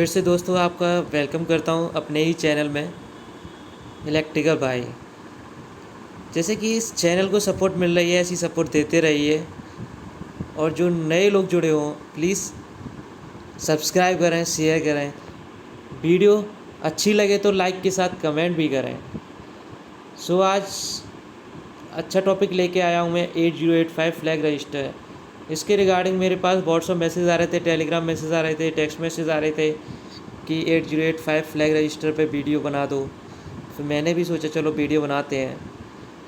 फिर से दोस्तों आपका वेलकम करता हूँ अपने ही चैनल में इलेक्ट्रिकल भाई। जैसे कि इस चैनल को सपोर्ट मिल रही है ऐसी सपोर्ट देते रहिए, और जो नए लोग जुड़े हों प्लीज़ सब्सक्राइब करें, शेयर करें, वीडियो अच्छी लगे तो लाइक के साथ कमेंट भी करें। सो आज अच्छा टॉपिक लेके आया हूँ मैं 8085 फ्लैग रजिस्टर। इसके रिगार्डिंग मेरे पास व्हाट्सअप मैसेज आ रहे थे, टेलीग्राम मैसेज आ रहे थे, टेक्स्ट मैसेज आ रहे थे कि 8085 फ्लैग रजिस्टर पे वीडियो बना दो। फिर मैंने भी सोचा चलो वीडियो बनाते हैं।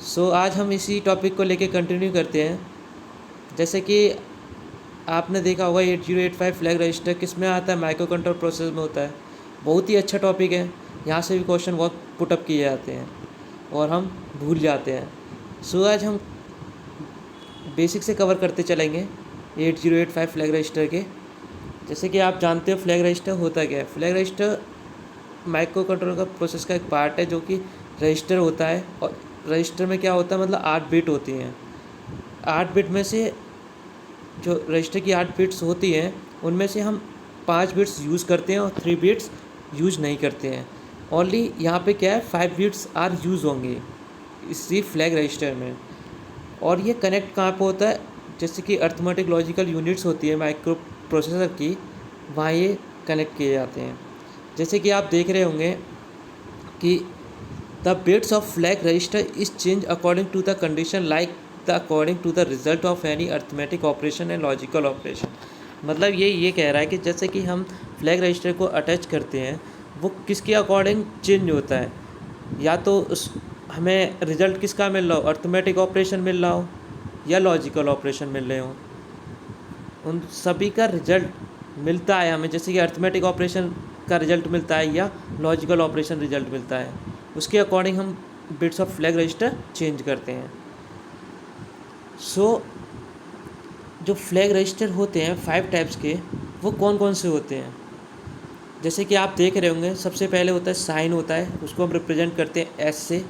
सो आज हम इसी टॉपिक को लेके कंटिन्यू करते हैं। जैसे कि आपने देखा होगा 8085 फ्लैग रजिस्टर किस में आता है, माइक्रो कंट्रोल प्रोसेस में होता है। बहुत ही अच्छा टॉपिक है, यहाँ से भी क्वेश्चन बहुत पुटअप किए जाते हैं और हम भूल जाते हैं। सो आज हम बेसिक से कवर करते चलेंगे 8085 फ्लैग रजिस्टर के। जैसे कि आप जानते हो फ्लैग रजिस्टर होता क्या है। फ्लैग रजिस्टर माइक्रो कंट्रोलर का प्रोसेस का एक पार्ट है जो कि रजिस्टर होता है। और रजिस्टर में क्या होता है, मतलब 8 बिट होती हैं। 8 बिट में से जो रजिस्टर की 8 बिट्स होती हैं उनमें से हम 5 बिट्स यूज़ करते हैं और 3 बिट्स यूज़ नहीं करते हैं। ओनली यहाँ पे क्या है, 5 बिट्स आर यूज़ होंगे इसी फ्लैग रजिस्टर में। और ये कनेक्ट कहाँ पे होता है, जैसे कि अर्थमेटिक लॉजिकल यूनिट्स होती है माइक्रो प्रोसेसर की, वहाँ ये कनेक्ट किए जाते हैं। जैसे कि आप देख रहे होंगे कि the bits of flag register is change according to the condition like the according to the result of any arithmetic operation and logical operation. मतलब ये कह रहा है कि जैसे कि हम फ्लैग रजिस्टर को अटैच करते हैं वो किसके अकॉर्डिंग चेंज होता है, या तो उस हमें रिजल्ट किसका मिल रहा हो, अर्थमेटिक ऑपरेशन मिल रहा हो या लॉजिकल ऑपरेशन मिल रहे हो, उन सभी का रिजल्ट मिलता है हमें। जैसे कि अर्थमेटिक ऑपरेशन का रिजल्ट मिलता है या लॉजिकल ऑपरेशन रिजल्ट मिलता है, उसके अकॉर्डिंग हम bits of flag register change करते हैं। सो जो फ्लैग रजिस्टर होते हैं 5 टाइप्स के, वो कौन कौन से होते हैं। जैसे कि आप देख रहे होंगे सबसे पहले होता है साइन होता है, उसको हम रिप्रेजेंट करते हैं एस से।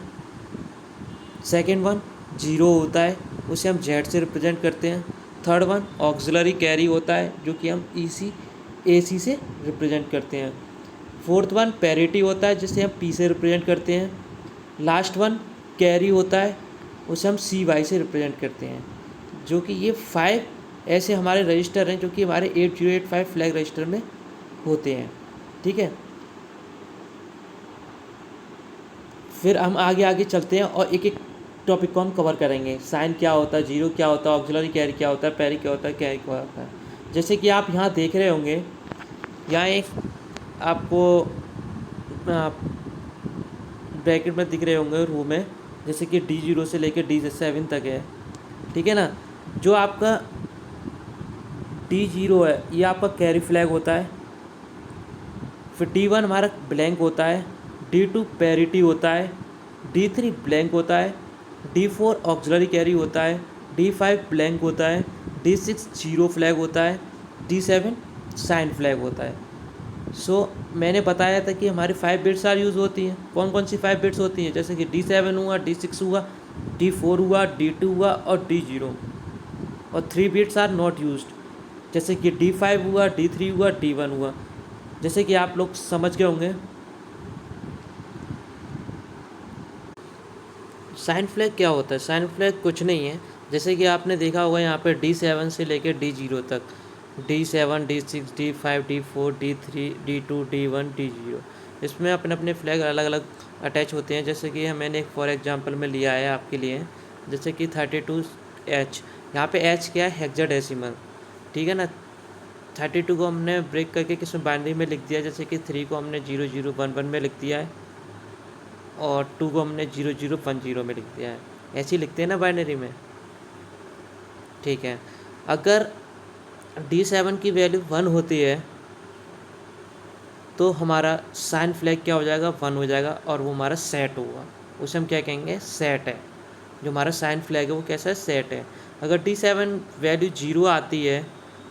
सेकेंड वन जीरो होता है, उसे हम जेड से रिप्रेजेंट करते हैं। थर्ड वन ऑक्सिलरी कैरी होता है जो कि हम ए सी से रिप्रेजेंट करते हैं। फोर्थ वन पैरिटी होता है जिसे हम पी से रिप्रेजेंट करते हैं। लास्ट वन कैरी होता है, उसे हम सी वाई से रिप्रेजेंट करते हैं। जो कि ये 5 ऐसे हमारे रजिस्टर हैं जो कि हमारे 8085 फ्लैग रजिस्टर में होते हैं। ठीक है, फिर हम आगे चलते हैं और एक एक टॉपिक को हम कवर करेंगे। साइन क्या होता है, जीरो क्या होता है, ऑक्सिलरी कैरी क्या होता है, पैरी क्या होता है, कैरी क्या होता है। जैसे कि आप यहाँ देख रहे होंगे, यहाँ एक आपको ब्रैकेट में दिख रहे होंगे रो में, जैसे कि D0 से लेकर D7 तक है। ठीक है ना। जो आपका D0 है ये आपका कैरी फ्लैग होता है। फिर D1 हमारा ब्लैंक होता है, D2 पैरिटी होता है, D3 ब्लैंक होता है, D4 ऑक्सिलरी कैरी होता है, D5 ब्लैंक होता है, D6 जीरो फ्लैग होता है, D7 साइन फ्लैग होता है। सो मैंने बताया था कि हमारी 5 बिट्स आर यूज़ होती हैं। कौन कौन सी 5 बिट्स होती हैं, जैसे कि D7 हुआ, D6 हुआ, D4 हुआ, D2 हुआ और D0। और 3 बिट्स आर नॉट यूज्ड, जैसे कि D5 हुआ, D3 हुआ, D1 हुआ। जैसे कि आप लोग समझ गए होंगे। साइन फ्लैग क्या होता है। साइन फ्लैग कुछ नहीं है, जैसे कि आपने देखा होगा यहाँ पे D7 से लेकर D0 तक, D7 D6 D5 D4 D3 D2 D1 D0, इसमें अपने अपने फ्लैग अलग अलग अटैच होते हैं। जैसे कि मैंने एक फॉर एग्जांपल में लिया है आपके लिए, जैसे कि 32H। यहाँ पे H क्या है, हेक्साडेसिमल। ठीक है ना। 32 को हमने ब्रेक करके किस में बाइनरी में लिख दिया, जैसे कि 3 को हमने 0011 में लिख दिया है और 2 को हमने 0010 में लिख दिया है। ऐसे ही लिखते हैं ना बाइनरी में। ठीक है, अगर D7 की वैल्यू 1 होती है तो हमारा साइन फ्लैग क्या हो जाएगा, 1 हो जाएगा और वो हमारा सेट होगा। उसे हम क्या कहेंगे, सेट है। जो हमारा साइन फ्लैग है वो कैसा है, सेट है। अगर D7 वैल्यू 0 आती है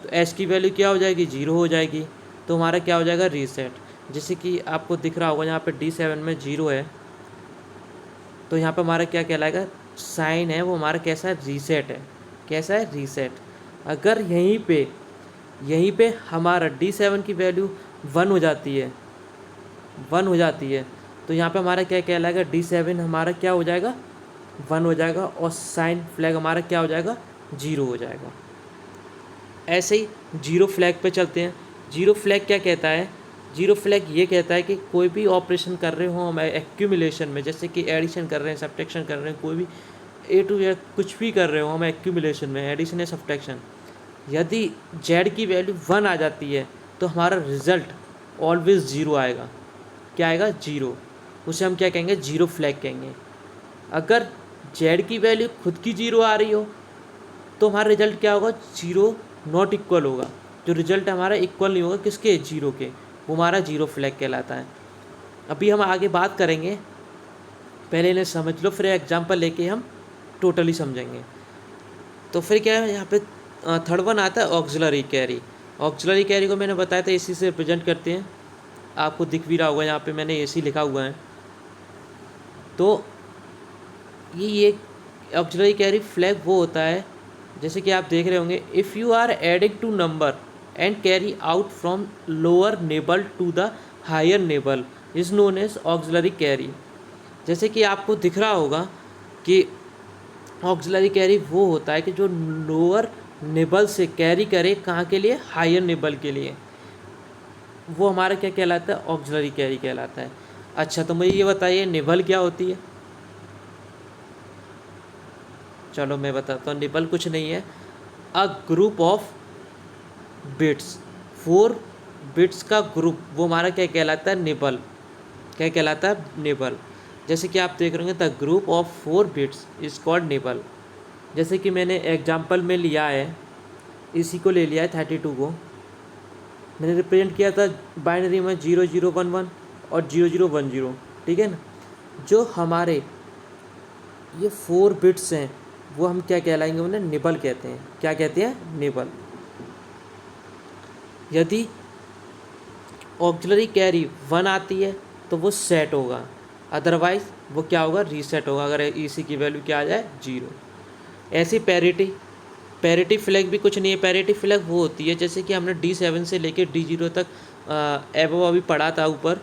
तो एस की वैल्यू क्या हो जाएगी, 0 हो जाएगी। तो हमारा क्या हो जाएगा, रीसेट। जैसे कि आपको दिख रहा होगा यहाँ पे D7 में 0 है, तो यहाँ पे हमारा क्या कहलाएगा, साइन है वो हमारा कैसा है, रीसेट है। कैसा है, रीसेट। अगर यहीं पे हमारा D7 की वैल्यू 1 हो जाती है, 1 हो जाती है, तो यहाँ पे हमारा क्या कहलाएगा, D7 हमारा क्या हो जाएगा, 1 हो जाएगा, और साइन फ्लैग हमारा क्या हो जाएगा, 0 हो जाएगा। ऐसे ही जीरो फ्लैग पे चलते हैं। जीरो फ्लैग क्या कहता है, जीरो फ्लैग ये कहता है कि कोई भी ऑपरेशन कर रहे हो हम एक्यूमुलेशन में, जैसे कि एडिशन कर रहे हैं, सब्ट्रैक्शन कर रहे हैं, कोई भी ए टू जेड कुछ भी कर रहे हो हम एक्यूमुलेशन में, एडिशन या सब्ट्रैक्शन, यदि जेड की वैल्यू 1 आ जाती है तो हमारा रिजल्ट ऑलवेज 0 आएगा। क्या आएगा, 0। उसे हम क्या कहेंगे, जीरो फ्लैग कहेंगे। अगर जेड की वैल्यू खुद की 0 आ रही हो तो हमारा रिजल्ट क्या होगा, 0 नॉट इक्वल होगा। जो रिजल्ट हमारा इक्वल नहीं होगा किसके, 0 के, वो हमारा जीरो फ्लैग कहलाता है। अभी हम आगे बात करेंगे, पहले इन्हें समझ लो, फिर एग्जाम्पल लेके हम टोटली समझेंगे। तो फिर क्या है यहाँ पे थर्ड वन आता है ऑक्सिलरी कैरी। ऑक्सिलरी कैरी को मैंने बताया था एसी से रिप्रेजेंट करते हैं, आपको दिख भी रहा होगा, यहाँ पे मैंने एसी लिखा हुआ है। तो ये ऑक्सिलरी कैरी फ्लैग वो होता है, जैसे कि आप देख रहे होंगे, if you are adding two number and carry out from lower nibble to the higher nibble is known as auxiliary carry. जैसे कि आपको दिख रहा होगा कि ऑक्सिलरी कैरी वो होता है कि जो लोअर नेबल से कैरी करे, कहाँ के लिए, हायर नेबल के लिए, वो हमारा क्या कहलाता है, ऑक्सिलरी कैरी कहलाता है। अच्छा, तो मुझे ये बताइए नेबल क्या होती है। चलो मैं बताता हूँ, निबल कुछ नहीं है, a group of bits, 4 bits का ग्रुप, वो हमारा क्या कहलाता है, निबल। क्या कहलाता है, निबल। जैसे कि आप देख रहे होंगे, the group of 4 bits is called nibble. जैसे कि मैंने एग्जाम्पल में लिया है, इसी को ले लिया है 32 को, मैंने रिप्रेजेंट किया था बाइनरी में 0011 और 0010, ठीक है ना। जो हमारे ये 4 बिट्स हैं वो हम क्या कहलाएंगे, उन्हें निबल कहते हैं। क्या कहते हैं, निबल। यदि ऑक्सिलरी कैरी 1 आती है तो वो सेट होगा, अदरवाइज वो क्या होगा, रीसेट होगा, अगर इसी की वैल्यू क्या आ जाए, 0। ऐसी पैरिटी फ्लैग भी कुछ नहीं है। पैरिटी फ्लैग वो होती है, जैसे कि हमने D7 से लेकर D0 तक एबव अभी पढ़ा था ऊपर,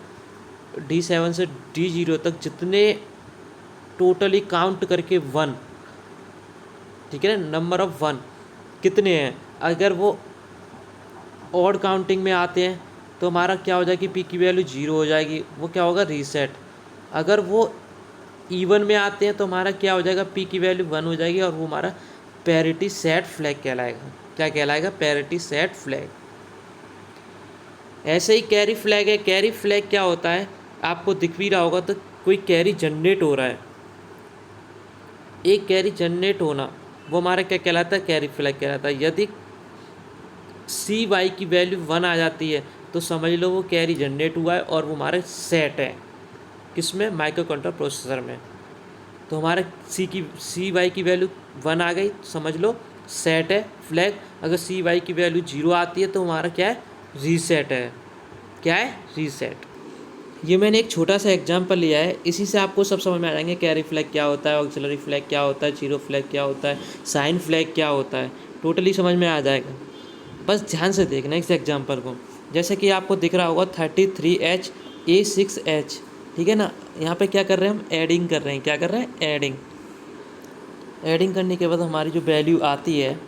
D7 से D0 तक जितने टोटली काउंट करके 1, ठीक है ना, नंबर ऑफ 1 कितने हैं, अगर वो ऑड काउंटिंग में आते हैं तो हमारा क्या हो जाएगी, पी की वैल्यू 0 हो जाएगी, वो क्या होगा, रीसेट। अगर वो इवन में आते हैं तो हमारा क्या हो जाएगा, पी की वैल्यू 1 हो जाएगी, और वो हमारा पैरिटी सेट फ्लैग कहलाएगा। क्या कहलाएगा, पैरिटी सेट फ्लैग। ऐसे ही कैरी फ्लैग है। कैरी फ्लैग क्या होता है, आपको दिख भी रहा होगा, तो कोई कैरी जनरेट हो रहा है, एक कैरी जनरेट होना, वो हमारा क्या कहलाता है, कैरी फ्लैग कहलाता है। यदि CY की वैल्यू 1 आ जाती है तो समझ लो वो कैरी जनरेट हुआ है, और वो हमारे सेट है, किसमें, माइक्रो कंट्रोलर प्रोसेसर में। तो हमारे CY की वैल्यू 1 आ गई, समझ लो सेट है फ्लैग। अगर CY की वैल्यू 0 आती है तो हमारा क्या है, रीसेट है। क्या है, रीसेट। ये मैंने एक छोटा सा एग्जांपल लिया है, इसी से आपको सब समझ में आ जाएंगे, कैरी फ्लैग क्या होता है, ऑक्सिलरी फ्लैग क्या होता है, जीरो फ्लैग क्या होता है, साइन फ्लैग क्या होता है, टोटली समझ में आ जाएगा। बस ध्यान से देखना इस एग्जांपल को। जैसे कि आपको दिख रहा होगा 33H A6H, ठीक है ना। यहाँ पे क्या कर रहे हैं हम, एडिंग कर रहे हैं। क्या कर रहे हैं, एडिंग। एडिंग करने के बाद हमारी जो वैल्यू आती है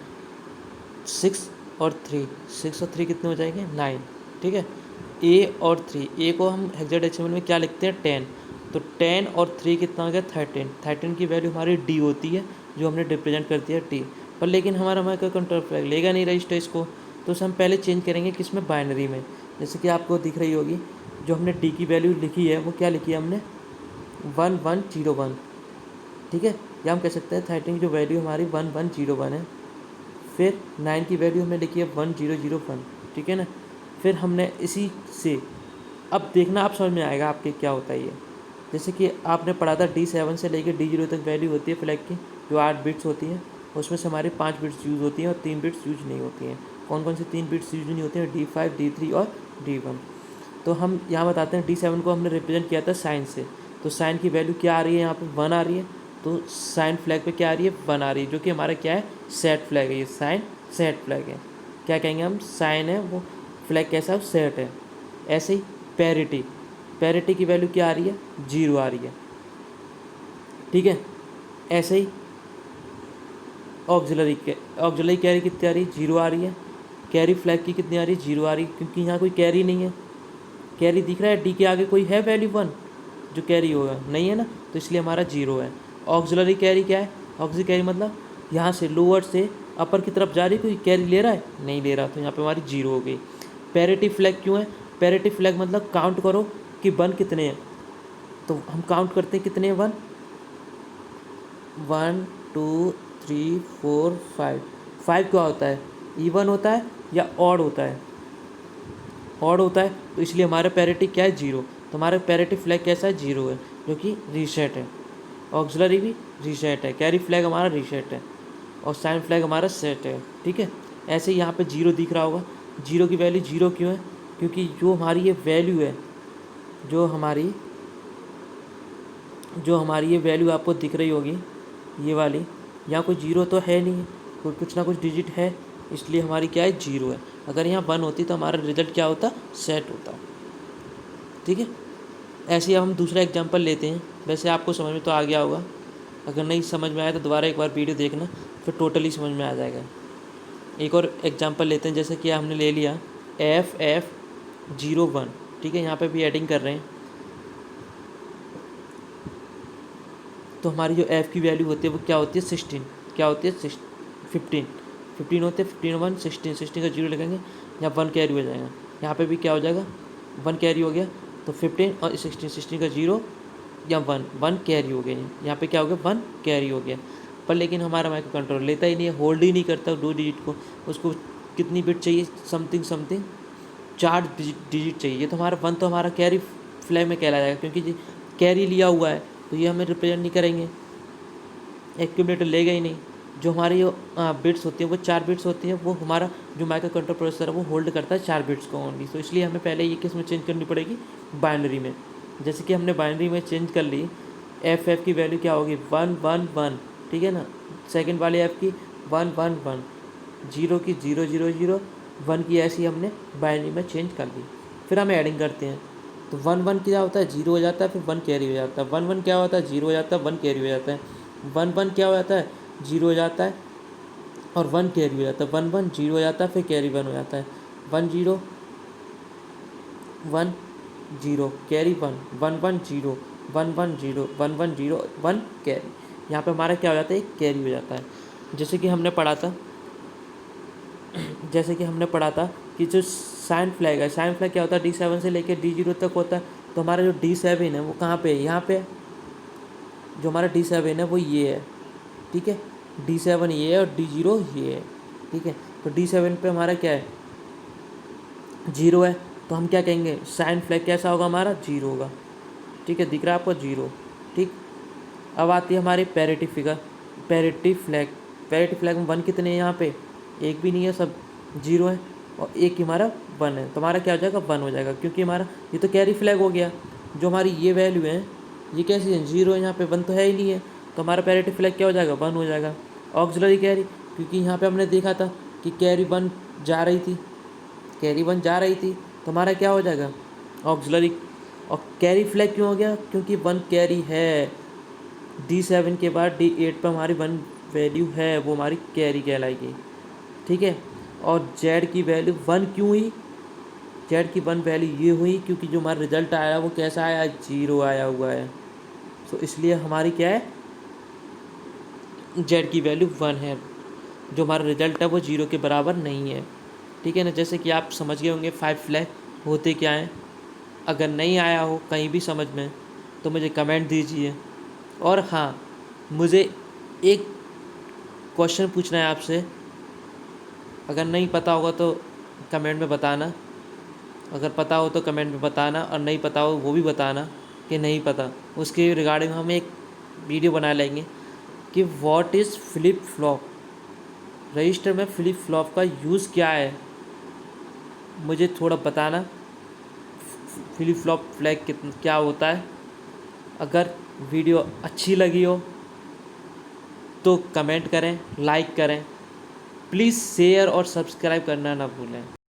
6 और 3, 6 और 3 कितने हो जाएंगे, 9, ठीक है। A और 3, A को हम हेक्साडेसिमल में क्या लिखते हैं, 10, तो 10 और 3 कितना हो गया, 13। 13 की वैल्यू हमारी D होती है, जो हमने रिप्रेजेंट कर दिया T पर, लेकिन हमारा माइक्रो कंट्रोलर फ्लैग लेगा नहीं रजिस्टर इसको, तो उसे हम पहले चेंज करेंगे किसमें, बाइनरी में। जैसे कि आपको दिख रही होगी, जो हमने D की वैल्यू लिखी है वो क्या लिखी है हमने, 1101, ठीक है। या हम कह सकते हैं 13 की जो वैल्यू हमारी 1101 है, फिर 9 की वैल्यू हमने लिखी है 1001, ठीक है ना। फिर हमने इसी से, अब देखना आप समझ में आएगा आपके क्या होता है ये। जैसे कि आपने पढ़ा था D7 से लेकर D0 तक वैल्यू होती है फ्लैग की, जो 8 बिट्स होती हैं, उसमें से हमारी 5 बिट्स यूज़ होती हैं और 3 बिट्स यूज नहीं होती हैं। कौन कौन सी 3 बिट्स यूज नहीं होती हैं, D5, D3 और D1। तो हम यहाँ बताते हैं D7 को हमने रिप्रेजेंट किया था साइन से, तो साइन की वैल्यू क्या आ रही है, यहाँ पर 1 आ रही है, तो साइन फ्लैग पे क्या आ रही है, 1 आ रही है, जो कि हमारा क्या है, सेट फ्लैग है। ये साइन सेट फ्लैग है। क्या कहेंगे हम, साइन है वो, फ्लैग कैसा है, सेट है। ऐसे ही पैरिटी, पैरिटी की वैल्यू क्या आ रही है, 0 आ रही है, ठीक है। ऐसे ही ऑक्सिलरी कैरी कितनी आ रही है, 0 आ रही है। कैरी फ्लैग की कितनी आ रही है, 0 आ रही है, क्योंकि यहाँ कोई कैरी नहीं है। कैरी दिख रहा है, डी के आगे कोई है वैल्यू 1 जो कैरी होगा, नहीं है ना, तो इसलिए हमारा 0 है। ऑक्सिलरी कैरी क्या है, ऑक्सिलरी कैरी मतलब यहाँ से लोअर से अपर की तरफ जा रही, कोई कैरी ले रहा है, नहीं ले रहा, तो यहाँ पे हमारी 0 हो गई। पैरिटी फ्लैग क्यों है, पैरिटी फ्लैग मतलब काउंट करो कि 1 कितने हैं, तो हम काउंट करते हैं कितने हैं, 1 1 2 3 4 5। 5 क्या होता है, इवन होता है या ऑड होता है, ऑड होता है, तो इसलिए हमारा पैरिटी क्या है, 0। तो हमारा पैरिटी फ्लैग कैसा है, 0 है, जो कि रीसेट है। ऑक्सिलरी भी रीसेट है, कैरी फ्लैग हमारा रीसेट है, और साइन फ्लैग हमारा सेट है, ठीक है। ऐसे ही यहाँ पे 0 दिख रहा होगा। 0 की वैल्यू 0 क्यों है, क्योंकि जो हमारी ये वैल्यू है, जो हमारी ये वैल्यू आपको दिख रही होगी, ये वाली, यहाँ कोई 0 तो है नहीं, कोई कुछ ना कुछ डिजिट है, इसलिए हमारी क्या है, 0 है। अगर यहाँ 1 होती तो हमारा रिजल्ट क्या होता, सेट होता, ठीक है। ऐसे ही अब हम दूसरा एग्जांपल लेते हैं। वैसे आपको समझ में तो आ गया होगा, अगर नहीं समझ में आया तो दोबारा एक बार वीडियो देखना, फिर टोटली समझ में आ जाएगा। एक और एग्जांपल लेते हैं, जैसे कि हमने ले लिया FF01, ठीक है, यहाँ पे भी एडिंग कर रहे हैं, तो हमारी जो f की वैल्यू होती है वो क्या होती है, 16, क्या होती है, 15 होते हैं, 15 1 16, 16 का 0 लगाएंगे, यहाँ 1 कैरी हो जाएगा, यहाँ पे भी क्या हो जाएगा, 1 कैरी हो गया, तो 15 और 16 का 0 या 1 कैरी हो गया, यहाँ पे क्या हो गया, 1 कैरी हो गया। पर लेकिन हमारा माइक्रो कंट्रोलर लेता ही नहीं है, होल्ड ही नहीं करता 2 डिजिट को, उसको कितनी बिट चाहिए, समथिंग 4 डिजिट चाहिए, तो हमारा 1 तो हमारा कैरी फ्लैग में कहला जाएगा, क्योंकि कैरी लिया हुआ है, तो ये हमें रिप्रेजेंट नहीं करेंगे, एक्यूमुलेटर लेगा ही नहीं। जो हमारी बिट्स होती हैं वो 4 बिट्स होती हैं, वो हमारा जो माइक्रो कंट्रोल प्रोसेसर है वो होल्ड करता है 4 बिट्स को ओनली, तो इसलिए हमें पहले ये किस में चेंज करनी पड़ेगी, बाइनरी में। जैसे कि हमने बाइनरी में चेंज कर ली, FF की वैल्यू क्या होगी, 1 1 1, ठीक है ना। सेकंड वाले F की 1 1 1, 0 की 0 0 0, 1 की ऐसी हमने बाइनरी में चेंज कर दी। फिर हम एडिंग करते हैं, तो 1 1 क्या होता है, 0 हो जाता है, फिर 1 कैरी हो जाता है, 1 1 क्या होता है, 0 हो जाता है, 1 कैरी हो जाता है, 1 1 क्या हो जाता है, 0 हो जाता है और 1 कैरी हो जाता है, 1 1 0 हो जाता है, फिर कैरी 1 हो जाता है, 1 0 1 0 कैरी 1 1 1 0 1 1 0 1 1 0 1 कैरी, यहाँ पे हमारा क्या हो जाता है, एक कैरी हो जाता है। जैसे कि हमने पढ़ा था कि जो साइन फ्लैग है, साइन फ्लैग क्या होता है, D7 से लेकर D0 तक होता है, तो हमारा जो D7 है वो कहाँ पे है, यहाँ पे जो हमारा D7 है वो ये है, ठीक है, D7 ये है और D0 ये है, ठीक है। तो D7 पे हमारा क्या है, 0 है, तो हम क्या कहेंगे, साइन फ्लैग कैसा होगा, हमारा 0 होगा, ठीक है, दिख रहा है आपको 0, ठीक। अब आती है हमारी पैरिटी फ्लैग। पैरिटी फ्लैग में 1 कितने हैं, यहाँ पे एक भी नहीं है, सब 0 है, और एक हमारा 1 है, तो हमारा क्या हो जाएगा, 1 हो जाएगा, क्योंकि हमारा ये तो कैरी फ्लैग हो गया। जो हमारी ये वैल्यू है ये कैसी है, 0 है, यहाँ पे 1 तो है ही नहीं है, तो हमारा पैरिटी फ्लैग क्या हो जाएगा, 1 हो जाएगा। ऑक्सिलरी कैरी, क्योंकि यहाँ पे हमने देखा था कि कैरी 1 जा रही थी, तो हमारा क्या हो जाएगा, ऑक्सिलरी। और कैरी फ्लैग क्यों हो गया, क्योंकि 1 कैरी है, D7 के बाद D8 पर हमारी 1 वैल्यू है, वो हमारी कैरी कहलाएगी, ठीक है। और Z की वैल्यू 1 क्यों हुई, Z की 1 वैल्यू ये हुई क्योंकि जो हमारा रिजल्ट आया वो कैसा आया, 0 आया हुआ है, तो इसलिए हमारी क्या है, Z की वैल्यू 1 है, जो हमारा रिजल्ट है वो 0 के बराबर नहीं है, ठीक है ना। जैसे कि आप समझ गए होंगे 5 फ्लैग होते क्या हैं। अगर नहीं आया हो कहीं भी समझ में तो मुझे कमेंट दीजिए। और हाँ, मुझे एक क्वेश्चन पूछना है आपसे, अगर नहीं पता होगा तो कमेंट में बताना, अगर पता हो तो कमेंट में बताना, और नहीं पता हो वो भी बताना कि नहीं पता। उसके रिगार्डिंग हम एक वीडियो बना लेंगे कि what is flip flop, register में फ्लिप फ्लॉप का यूज़ क्या है, मुझे थोड़ा बताना, फ्लिप फ्लॉप फ्लैग क्या होता है। अगर वीडियो अच्छी लगी हो तो कमेंट करें, लाइक करें, प्लीज़ शेयर और सब्सक्राइब करना ना भूलें।